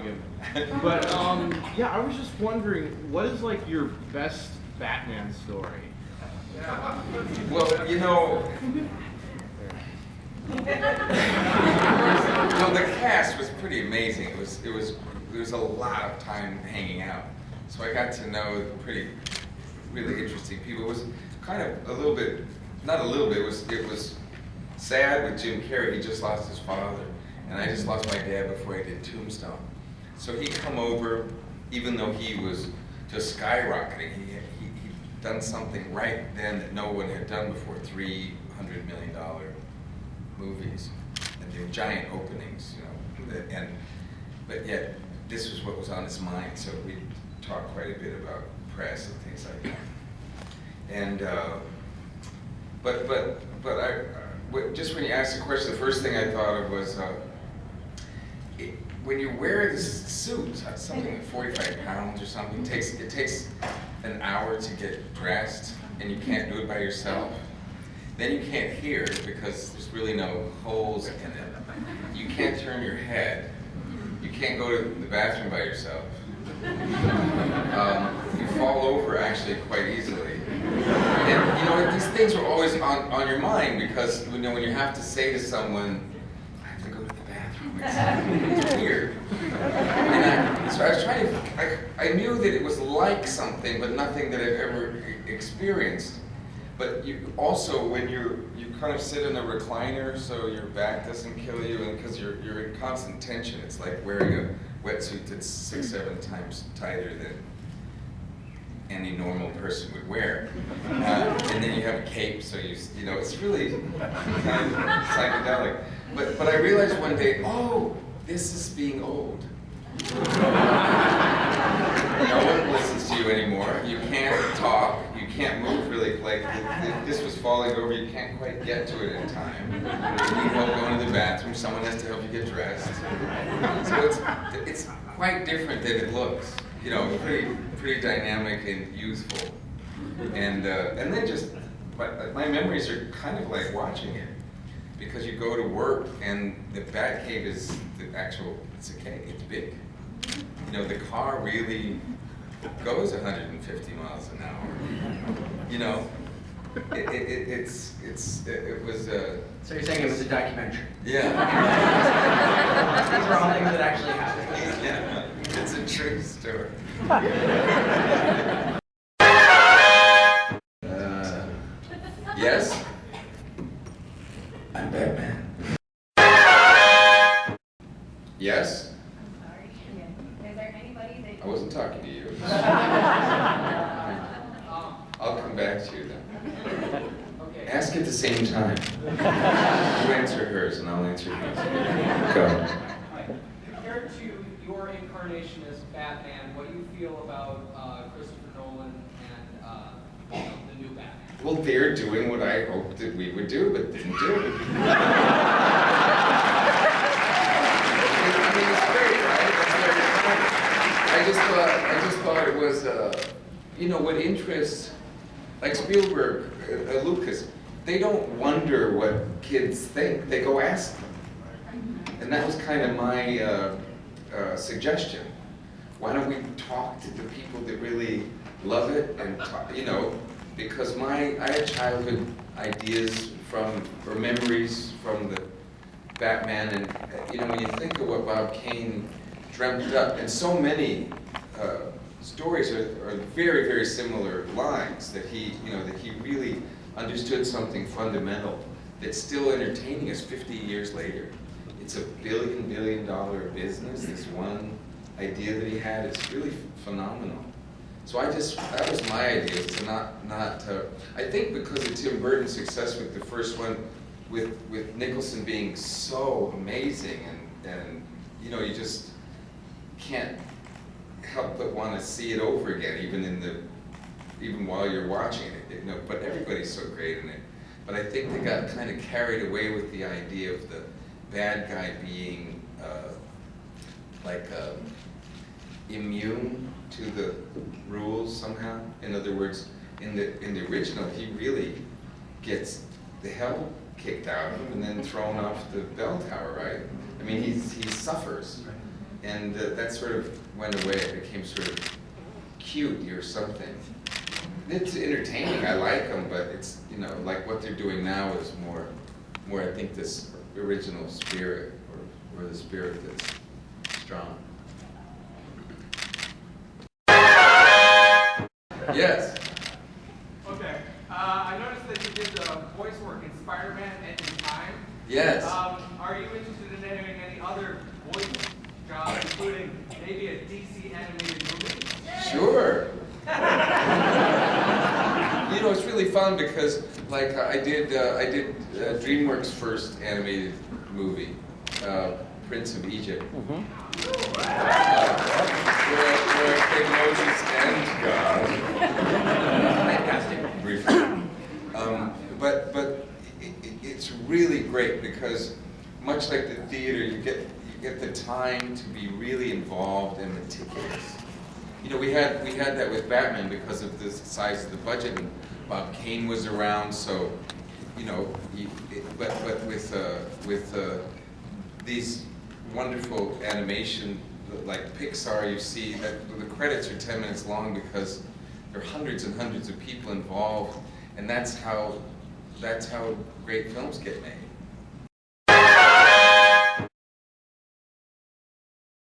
I'll give it. But yeah, I was just wondering, what is like your best Batman story? Well, you know, well, the cast was pretty amazing. There was a lot of time hanging out, so I got to know really interesting people. It was kind of a little bit, not a little bit. It was sad with Jim Carrey. He just lost his father, and I just lost my dad before I did Tombstone. So he'd come over, even though he was just skyrocketing. He'd done something right then that no one had done before, $300 million movies, and they were giant openings, you know, but yet this was what was on his mind, so we talked quite a bit about press and things like that. And just when you asked the question, the first thing I thought of was when you wear this suit, something like 45 pounds or something, it takes an hour to get dressed, and you can't do it by yourself. Then you can't hear because there's really no holes in it. You can't turn your head. You can't go to the bathroom by yourself. You fall over actually quite easily. And you know, these things are always on your mind because you know, when you have to say to someone, I have to go to the bathroom, it's weird. And so I was trying to, I knew that it was like something, but nothing that I've ever experienced. But you also, when you kind of sit in a recliner so your back doesn't kill you, and because you're in constant tension, it's like wearing a wetsuit that's 6-7 times tighter than any normal person would wear. And then you have a cape, so you know, it's really kind of psychedelic. But I realized one day, oh, this is being old. No one listens to you anymore. You can't talk. You can't move really. Like this was falling over. You can't quite get to it in time. You need help going to the bathroom. Someone has to help you get dressed. So it's quite different than it looks. You know, pretty dynamic and youthful. And then just my memories are kind of like watching it, because you go to work and the Batcave is the actual. It's a cave. It's big. You know, the car really goes 150 miles an hour. You know, it was. So you're saying it was a documentary? Yeah. These were all things that actually happened. Yeah, it's a true story. Yes, I'm Batman. Yes. Is there anybody that... I wasn't talking to you. I'll come back to you then. Okay. Ask at the same time. You answer hers and I'll answer yours. Go. Compared to your incarnation as Batman, what do you feel about Christopher Nolan and the new Batman? Well, they're doing what I hoped that we would do, but didn't do. I just thought it was, you know, what interests, like Spielberg, Lucas, they don't wonder what kids think, they go ask them. And that was kind of my suggestion. Why don't we talk to the people that really love it and talk, you know, because I had childhood ideas or memories from the Batman, and you know, when you think of what Bob Kane dreamt up, and so many stories are very, very similar lines that he really understood something fundamental that's still entertaining us 50 years later. It's a billion dollar business. This one idea that he had is really phenomenal. So that was my idea, is to not I think because of Tim Burton's success with the first one, with Nicholson being so amazing, and you know, you just can't help but want to see it over again, even while you're watching it. You know, but everybody's so great in it. But I think they got kind of carried away with the idea of the bad guy being immune to the rules somehow. In other words, in the original, he really gets the hell kicked out of him and then thrown off the bell tower, right? I mean, he suffers. and that sort of went away. It became sort of cute or something. It's entertaining. I like them, but it's, you know, like what they're doing now is more I think this original spirit or the spirit that's strong. Yes. Okay. I noticed that you did the voice work in Spider-Man and in Time. Yes. Are you interested in doing any other voice jobs, including maybe a DC animated movie? Sure. You know, it's really fun because, like, I did DreamWorks' first animated movie, Prince of Egypt, where I played Moses and God. Fantastic. Briefly. But it's really great because, much like the theater, you get the time to be really involved and meticulous. You know, we had that with Batman because of the size of the budget, and Bob Kane was around, so, you know, but with these wonderful animation, like Pixar, you see that the credits are 10 minutes long because there are hundreds and hundreds of people involved, and that's how great films get made.